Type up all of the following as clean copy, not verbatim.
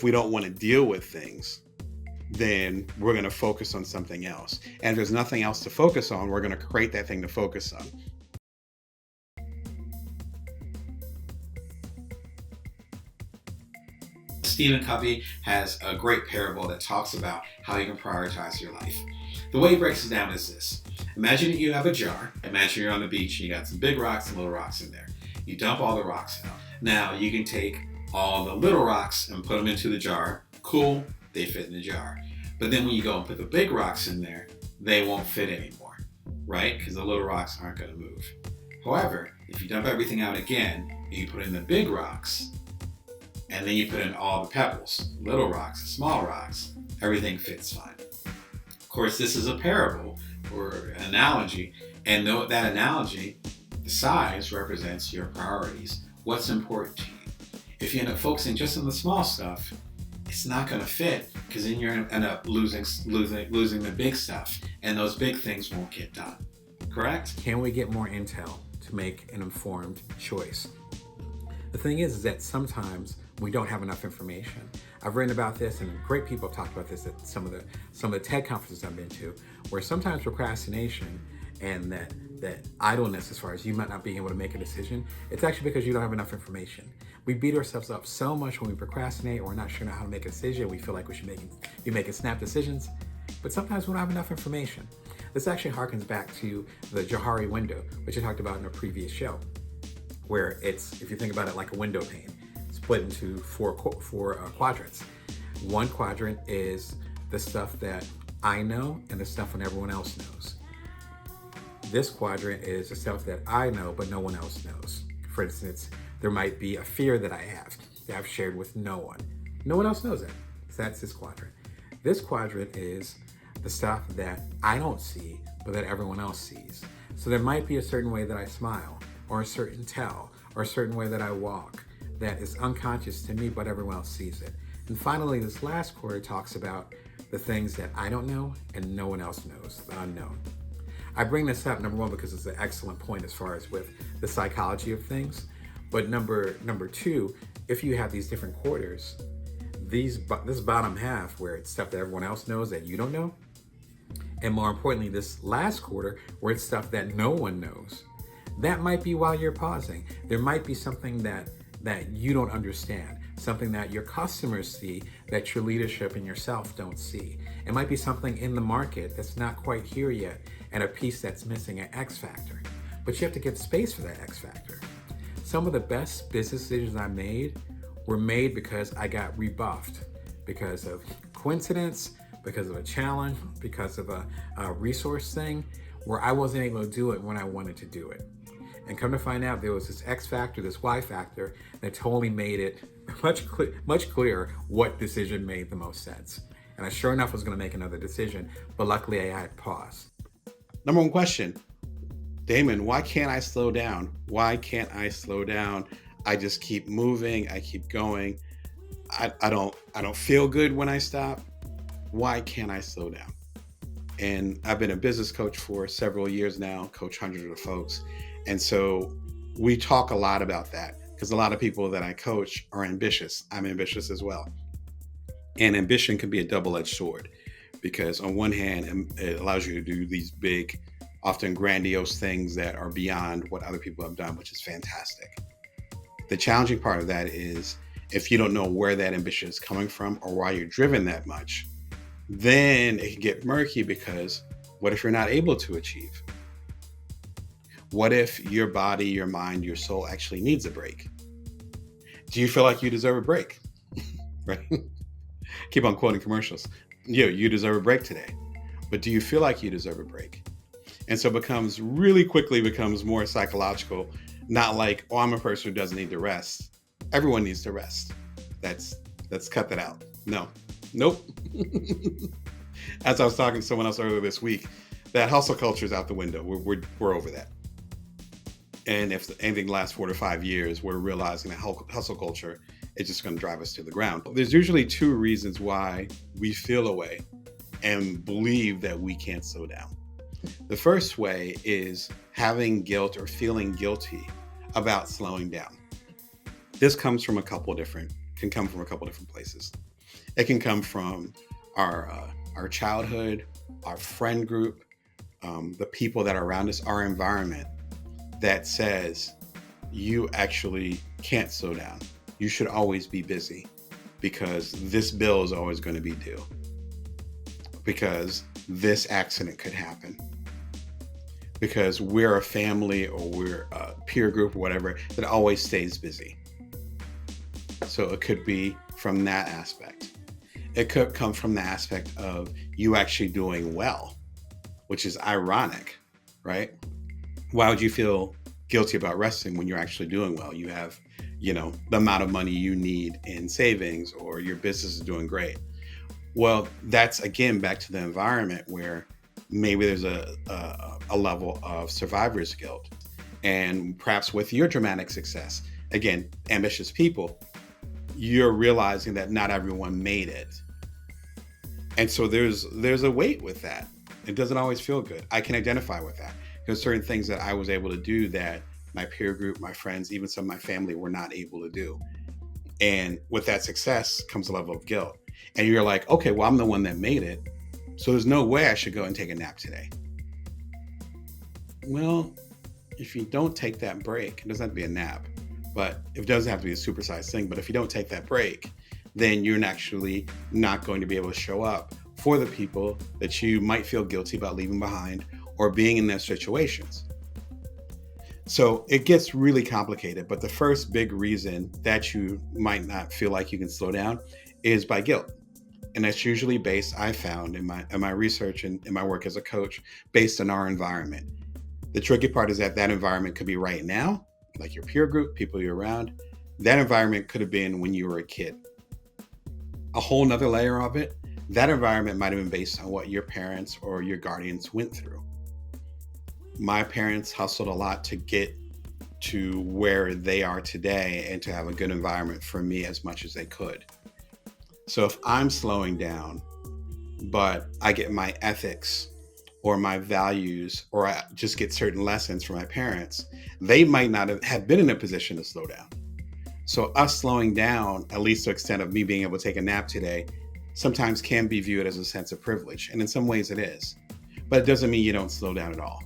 if we don't want to deal with things, then we're going to focus on something else. And if there's nothing else to focus on, we're going to create that thing to focus on. Stephen Covey has a great parable that talks about how you can prioritize your life. The way he breaks it down is this. Imagine that you have a jar. Imagine you're on the beach and you got some big rocks and little rocks in there. You dump all the rocks out. Now you can take all the little rocks and put them into the jar. Cool, they fit in the jar. But then when you go and put the big rocks in there, they won't fit anymore, right? Because the little rocks aren't going to move. However, if you dump everything out again and you put in the big rocks, and then you put in all the pebbles, little rocks, small rocks, everything fits fine. Of course, this is a parable or an analogy, and that analogy, the size represents your priorities, what's important to you. If you end up focusing just on the small stuff, it's not going to fit, because then you're going to end up losing the big stuff, and those big things won't get done. Correct? Can we get more intel to make an informed choice? The thing is that sometimes we don't have enough information. I've written about this, and great people have talked about this at some of the TED conferences I've been to, where sometimes procrastination and that idleness, as far as you might not being able to make a decision, it's actually because you don't have enough information. We beat ourselves up so much when we procrastinate, or we're not sure how to make a decision. We feel like we should be making snap decisions, but sometimes we don't have enough information. This actually harkens back to the Johari window, which I talked about in a previous show, where it's, if you think about it like a window pane, split into four quadrants. One quadrant is the stuff that I know and the stuff that everyone else knows. This quadrant is the stuff that I know but no one else knows. For instance, there might be a fear that I have that I've shared with no one. No one else knows that. So that's this quadrant. This quadrant is the stuff that I don't see but that everyone else sees. So there might be a certain way that I smile, or a certain tell, or a certain way that I walk that is unconscious to me, but everyone else sees it. And finally, this last quarter talks about the things that I don't know and no one else knows, the unknown. I bring this up, number one, because it's an excellent point as far as with the psychology of things. But number two, if you have these different quarters, this bottom half where it's stuff that everyone else knows that you don't know, and more importantly, this last quarter where it's stuff that no one knows, that might be while you're pausing. There might be something that you don't understand, something that your customers see that your leadership and yourself don't see. It might be something in the market that's not quite here yet, and a piece that's missing, an X factor. But you have to give space for that X factor. Some of the best business decisions I made were made because I got rebuffed, because of coincidence, because of a challenge, because of a resource thing, where I wasn't able to do it when I wanted to do it. And come to find out, there was this X factor, this Y factor, that totally made it much clearer what decision made the most sense. And I sure enough was going to make another decision, but luckily I had paused. Number one question, Damon, why can't I slow down? Why can't I slow down? I just keep moving. I keep going. I don't feel good when I stop. Why can't I slow down? And I've been a business coach for several years now, coach hundreds of folks. And so we talk a lot about that, because a lot of people that I coach are ambitious. I'm ambitious as well. And ambition can be a double-edged sword, because on one hand, it allows you to do these big, often grandiose things that are beyond what other people have done, which is fantastic. The challenging part of that is if you don't know where that ambition is coming from or why you're driven that much, then it can get murky, because what if you're not able to achieve? What if your body, your mind, your soul actually needs a break? Do you feel like you deserve a break? Right? Keep on quoting commercials. You deserve a break today. But do you feel like you deserve a break? And so it really quickly becomes more psychological, not like, oh, I'm a person who doesn't need to rest. Everyone needs to rest. Let's cut that out. Nope. As I was talking to someone else earlier this week, that hustle culture is out the window. We're over that. And if anything lasts 4 to 5 years, we're realizing that hustle culture is just going to drive us to the ground. There's usually two reasons why we feel a way and believe that we can't slow down. The first way is having guilt or feeling guilty about slowing down. This can come from a couple different places. It can come from our childhood, our friend group, the people that are around us, our environment that says you actually can't slow down. You should always be busy because this bill is always going to be due, because this accident could happen, because we're a family or we're a peer group or whatever that always stays busy. So it could be from that aspect. It could come from the aspect of you actually doing well, which is ironic, right? Why would you feel guilty about resting when you're actually doing well? You have, the amount of money you need in savings, or your business is doing great. Well, that's again back to the environment where maybe there's a level of survivor's guilt. And perhaps with your dramatic success, again, ambitious people, you're realizing that not everyone made it. And so there's a weight with that. It doesn't always feel good. I can identify with that. There's certain things that I was able to do that my peer group, my friends, even some of my family were not able to do. And with that success comes a level of guilt. And you're like, okay, well, I'm the one that made it, so there's no way I should go and take a nap today. Well, if you don't take that break, it doesn't have to be a nap, but it doesn't have to be a supersized thing. But if you don't take that break, then you're actually not going to be able to show up for the people that you might feel guilty about leaving behind or being in their situations. So it gets really complicated. But the first big reason that you might not feel like you can slow down is by guilt. And that's usually based, I found in my research and in my work as a coach, based on our environment. The tricky part is that environment could be right now, like your peer group, people you're around. That environment could have been when you were a kid. A whole nother layer of it, that environment might have been based on what your parents or your guardians went through. My parents hustled a lot to get to where they are today and to have a good environment for me as much as they could. So if I'm slowing down, but I get my ethics or my values, or I just get certain lessons from my parents, they might not have been in a position to slow down. So us slowing down, at least to the extent of me being able to take a nap today, sometimes can be viewed as a sense of privilege. And in some ways it is. But it doesn't mean you don't slow down at all.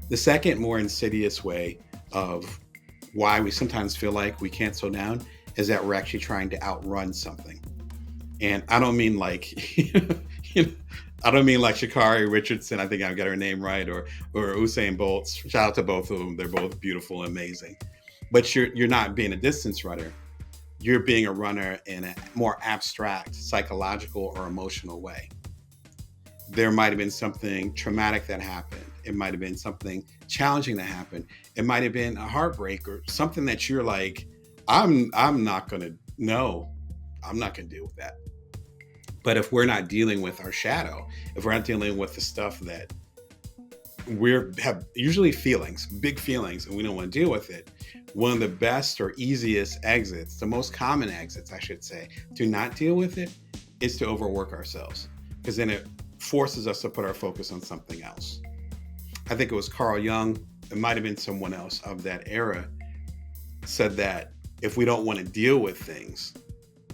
The second, more insidious way of why we sometimes feel like we can't slow down is that we're actually trying to outrun something. And I don't mean like, I don't mean like Sha'Carri Richardson, I think I've got her name right, or Usain Bolt. Shout out to both of them. They're both beautiful and amazing. But you're not being a distance runner. You're being a runner in a more abstract, psychological or emotional way. There might have been something traumatic that happened. It might have been something challenging that happened. It might have been a heartbreak or something that you're like, I'm not going to deal with that. But if we're not dealing with our shadow, if we're not dealing with the stuff that have usually feelings, big feelings, and we don't want to deal with it, one of the best or easiest exits, the most common exits, I should say, to not deal with it is to overwork ourselves, because then it forces us to put our focus on something else. I think it was Carl Jung, it might have been someone else of that era, said that if we don't want to deal with things,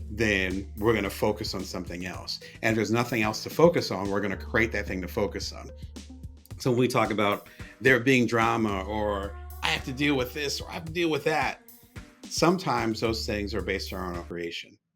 then we're going to focus on something else. And if there's nothing else to focus on, we're going to create that thing to focus on. So when we talk about there being drama, or I have to deal with this, or I have to deal with that, sometimes those things are based on our own creation.